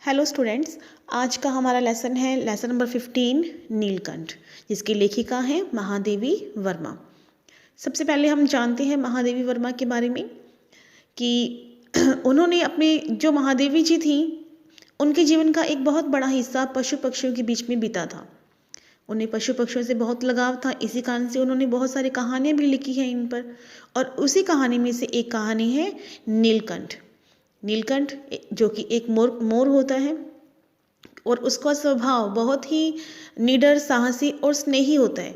Hello students. आज का हमारा लेसन है लेसन नंबर 15 नीलकंठ, जिसकी लेखिका हैं महादेवी वर्मा। सबसे पहले हम जानते हैं महादेवी वर्मा के बारे में कि उन्होंने अपने जो महादेवी जी थी उनके जीवन का एक बहुत बड़ा हिस्सा पशु पक्षियों के बीच में बीता था। उन्हें पशु पक्षियों से बहुत लगाव था, इसी कारण से उन्होंने बहुत सारी कहानियाँ भी लिखी हैं इन पर। और उसी कहानी में से एक कहानी है नीलकंठ। नीलकंठ जो कि एक मोर होता है और उसका स्वभाव बहुत ही निडर, साहसी और स्नेही होता है।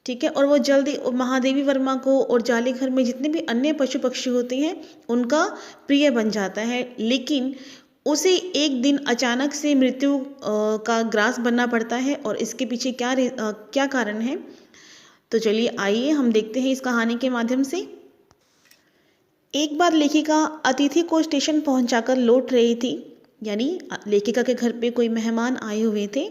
ठीक है। और वो जल्दी महादेवी वर्मा को और जाली घर में जितने भी अन्य पशु पक्षी होते हैं उनका प्रिय बन जाता है। लेकिन उसे एक दिन अचानक से मृत्यु का ग्रास बनना पड़ता है। और इसके पीछे क्या कारण है, तो चलिए आइए हम देखते हैं इस कहानी के माध्यम से। एक बार लेखिका अतिथि को स्टेशन पहुंचाकर लौट रही थी, यानी लेखिका के घर पे कोई मेहमान आए हुए थे,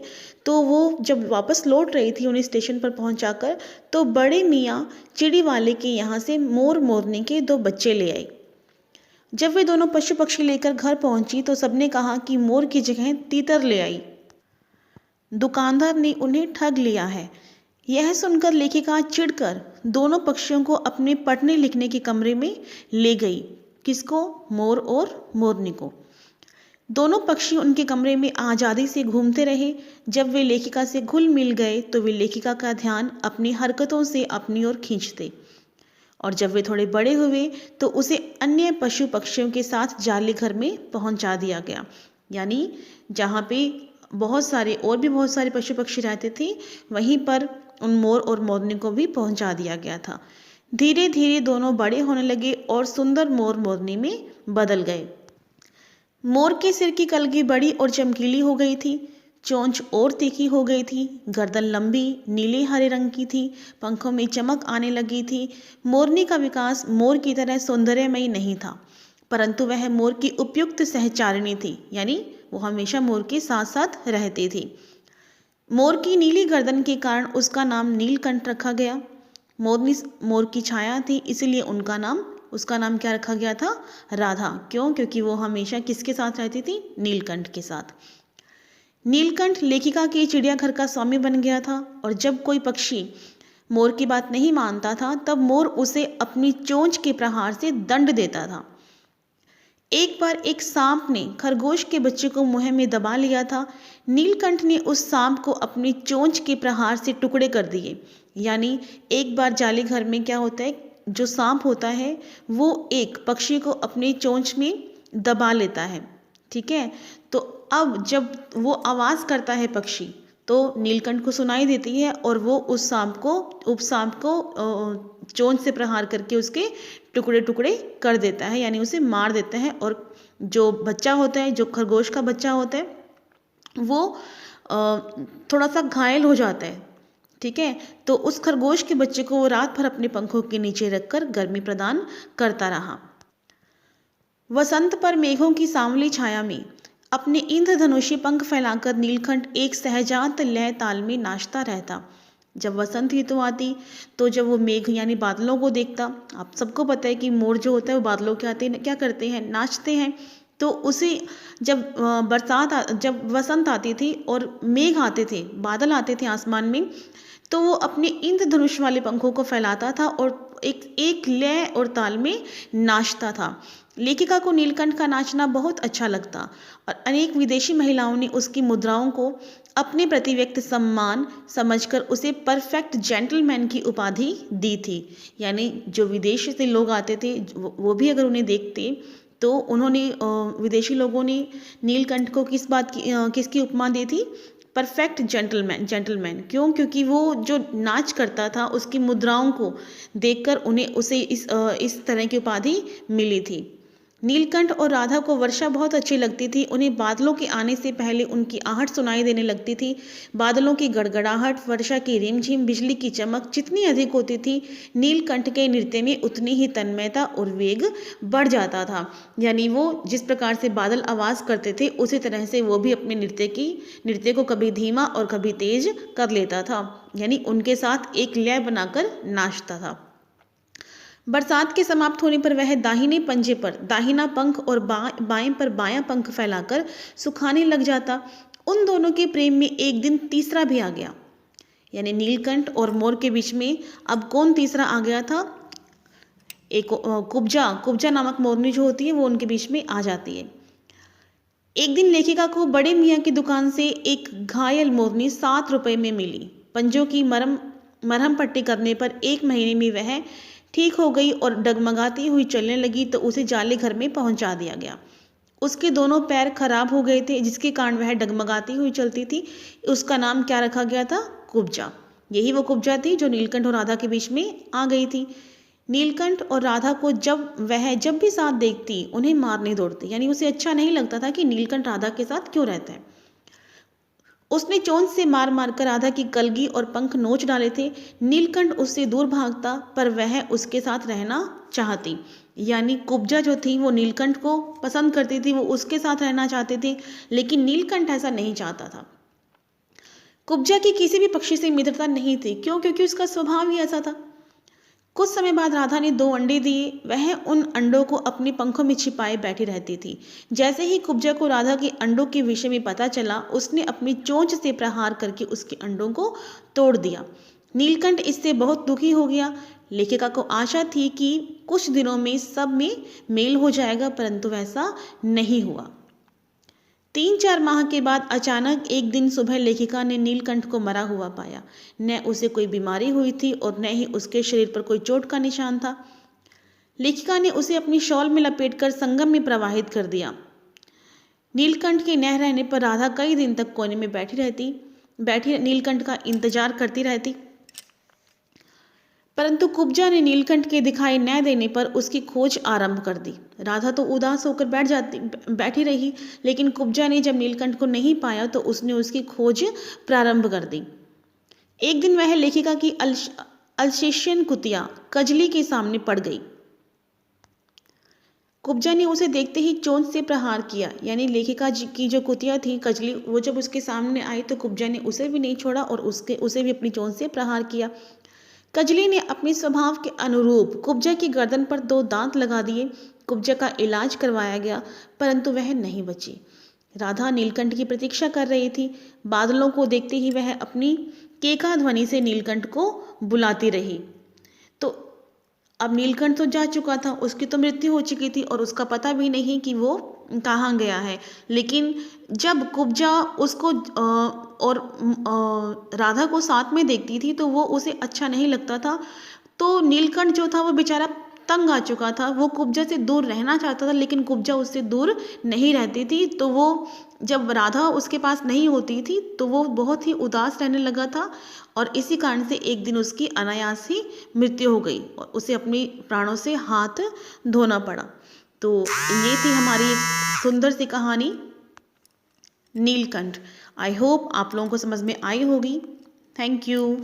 तो वो जब वापस लौट रही थी उन्हें स्टेशन पर पहुंचाकर, तो बड़े मियाँ चिड़ी वाले के यहाँ से मोरनी के 2 बच्चे ले आई। जब वे दोनों पशु पक्षी लेकर घर पहुंची तो सबने कहा कि मोर की जगह तीतर ले आई। दुकानदार ने उन्हें ठग लिया है। यह सुनकर लेखिका चिढ़कर दोनों पक्षियों को अपने पढ़ने लिखने के कमरे में ले गई। किसको? मोर और मोरनी को। दोनों पक्षी उनके कमरे में आज़ादी से घूमते रहे। जब वे लेखिका से घुल मिल गए तो वे लेखिका का ध्यान अपनी हरकतों से अपनी ओर खींचते। और जब वे थोड़े बड़े हुए तो उसे अन्य पशु पक्षियों के साथ जाली घर में पहुंचा दिया गया, यानी जहाँ पे बहुत सारे पशु पक्षी रहते थे वहीं पर उन मोर और मोरनी को भी पहुंचा दिया गया था। धीरे धीरे दोनों बड़े होने लगे और सुंदर मोर मोरनी में बदल गए। मोर के सिर की कलगी बड़ी और चमकीली हो गई थी, चोंच और तीखी हो गई थी, गर्दन लंबी नीले हरे रंग की थी, पंखों में चमक आने लगी थी। मोरनी का विकास मोर की तरह सौंदर्यमयी नहीं था, परंतु वह मोर की उपयुक्त सहचारिणी थी, यानी वो हमेशा मोर के साथ साथ रहती थी। मोर की नीली गर्दन के कारण उसका नाम नीलकंठ रखा गया। मोरनी मोर की छाया थी, इसलिए उसका नाम क्या रखा गया था? राधा। क्यों? क्योंकि वो हमेशा किसके साथ रहती थी? नीलकंठ के साथ। नीलकंठ लेखिका के चिड़ियाघर का स्वामी बन गया था और जब कोई पक्षी मोर की बात नहीं मानता था तब मोर उसे अपनी चोंच के प्रहार से दंड देता था। एक बार एक सांप ने खरगोश के बच्चे को मुंह में दबा लिया था। नीलकंठ ने उस सांप को अपनी चोंच के प्रहार से टुकड़े कर दिए। यानी एक बार जाली घर में क्या होता है, जो सांप होता है वो एक पक्षी को अपनी चोंच में दबा लेता है। ठीक है। तो अब जब वो आवाज़ करता है पक्षी तो नीलकंठ को सुनाई देती है और वो उस सांप को चोंच से प्रहार करके उसके टुकड़े टुकड़े कर देता है, यानी उसे मार देता है। और जो बच्चा होता है, जो खरगोश का बच्चा होता है, वो थोड़ा सा घायल हो जाता है। ठीक है। तो उस खरगोश के बच्चे को वो रात भर अपने पंखों के नीचे रखकर गर्मी प्रदान करता रहा। वसंत पर मेघों की सांवली छाया में अपने इंद्रधनुषी पंख फैलाकर नीलकंठ एक सहजात लय ताल में नाचता रहता। जब वसंत ऋतु आती तो जब वो मेघ यानी बादलों को देखता, आप सबको पता है कि मोर जो होता है वो बादलों के आते क्या करते हैं? नाचते हैं। तो उसे जब वसंत आती थी और मेघ आते थे, बादल आते थे आसमान में, तो वो अपने इंद्रधनुष वाले पंखों को फैलाता था और एक लय और ताल में नाचता था। लेखिका को नीलकंठ का नाचना बहुत अच्छा लगता और अनेक विदेशी महिलाओं ने उसकी मुद्राओं को अपने प्रति व्यक्त सम्मान समझकर उसे परफेक्ट जेंटलमैन की उपाधि दी थी। यानी जो विदेश से लोग आते थे वो भी अगर उन्हें देखते तो विदेशी लोगों ने नीलकंठ को किसकी उपमा दी थी? Perfect gentleman. क्यों? क्योंकि वो जो नाच करता था उसकी मुद्राओं को देखकर उसे इस तरह की उपाधि मिली थी। नीलकंठ और राधा को वर्षा बहुत अच्छी लगती थी। उन्हें बादलों के आने से पहले उनकी आहट सुनाई देने लगती थी। बादलों की गड़गड़ाहट, वर्षा की रिमझिम, बिजली की चमक जितनी अधिक होती थी, नीलकंठ के नृत्य में उतनी ही तन्मयता और वेग बढ़ जाता था। यानी वो जिस प्रकार से बादल आवाज़ करते थे उसी तरह से वो भी अपने नृत्य को कभी धीमा और कभी तेज कर लेता था, यानी उनके साथ एक लय बनाकर नाचता था। बरसात के समाप्त होने पर वह दाहिने पंजे पर दाहिना पंख और बाएं पर बायां पंख फैलाकर सुखाने लग जाता। उन दोनों के प्रेम में एक दिन तीसरा भी आ गया, यानी नीलकंठ और मोर के बीच में अब कौन तीसरा आ गया था? एक कुब्जा नामक मोरनी जो होती है वो उनके बीच में आ जाती है। एक दिन लेखिका को बड़े मियाँ की दुकान से एक घायल मोरनी 7 रुपए में मिली। पंजों की मरहम पट्टी करने पर 1 महीने में वह ठीक हो गई और डगमगाती हुई चलने लगी तो उसे जाले घर में पहुंचा दिया गया। उसके दोनों पैर खराब हो गए थे, जिसके कारण वह डगमगाती हुई चलती थी। उसका नाम क्या रखा गया था? कुब्जा। यही वो कुब्जा थी जो नीलकंठ और राधा के बीच में आ गई थी। नीलकंठ और राधा को जब भी साथ देखती उन्हें मारने दौड़ती, यानी उसे अच्छा नहीं लगता था कि नीलकंठ राधा के साथ क्यों रहता है। उसने चोंच से मार मार कर राधा की कलगी और पंख नोच डाले थे। नीलकंठ उससे दूर भागता पर वह उसके साथ रहना चाहती, यानी कुब्जा जो थी वो नीलकंठ को पसंद करती थी, वो उसके साथ रहना चाहते थे, लेकिन नीलकंठ ऐसा नहीं चाहता था। कुब्जा की किसी भी पक्षी से मित्रता नहीं थी। क्यों? क्योंकि उसका स्वभाव ही ऐसा था। कुछ समय बाद राधा ने 2 अंडे दिए। वह उन अंडों को अपने पंखों में छिपाए बैठी रहती थी। जैसे ही कुब्जा को राधा के अंडों के विषय में पता चला, उसने अपनी चोंच से प्रहार करके उसके अंडों को तोड़ दिया। नीलकंठ इससे बहुत दुखी हो गया। लेखिका को आशा थी कि कुछ दिनों में सब में मेल हो जाएगा, परंतु वैसा नहीं हुआ। 3-4 माह के बाद अचानक एक दिन सुबह लेखिका ने नीलकंठ को मरा हुआ पाया। न उसे कोई बीमारी हुई थी और न ही उसके शरीर पर कोई चोट का निशान था। लेखिका ने उसे अपनी शॉल में लपेटकर संगम में प्रवाहित कर दिया। नीलकंठ के न रहने पर राधा कई दिन तक कोने में बैठी नीलकंठ का इंतजार करती रहती। परंतु कुब्जा ने नीलकंठ के दिखाई न देने पर उसकी खोज आरंभ कर दी। राधा तो उदास होकर बैठी रही, लेकिन कुब्जा ने जब नीलकंठ को नहीं पाया तो उसने उसकी खोज प्रारंभ कर दी। एक दिन वह लेखिका की अल्सेशियन कुतिया कजली के सामने पड़ गई। कुब्जा ने उसे देखते ही चोंच से प्रहार किया, यानी लेखिका की जो कुतिया थी कजली, वो जब उसके सामने आई तो कुब्जा ने उसे भी नहीं छोड़ा और उसे भी अपनी चोंच से प्रहार किया। कजली ने अपने स्वभाव के अनुरूप कुब्जा की गर्दन पर 2 दांत लगा दिए। कुब्जा का इलाज करवाया गया, परंतु वह नहीं बची। राधा नीलकंठ की प्रतीक्षा कर रही थी। बादलों को देखते ही वह अपनी केका ध्वनि से नीलकंठ को बुलाती रही। तो अब नीलकंठ तो जा चुका था, उसकी तो मृत्यु हो चुकी थी और उसका पता भी नहीं कि वो कहाँ गया है। लेकिन जब कुब्जा उसको और राधा को साथ में देखती थी तो वो उसे अच्छा नहीं लगता था। तो नीलकंठ जो था वो बेचारा तंग आ चुका था। वो कुब्जा से दूर रहना चाहता था, लेकिन कुब्जा उससे दूर नहीं रहती थी। तो वो जब राधा उसके पास नहीं होती थी तो वो बहुत ही उदास रहने लगा था और इसी कारण से एक दिन उसकी अनायास ही मृत्यु हो गई और उसे अपने प्राणों से हाथ धोना पड़ा। तो ये थी हमारी एक सुंदर सी कहानी नीलकंठ। आई होप आप लोगों को समझ में आई होगी। Thank you.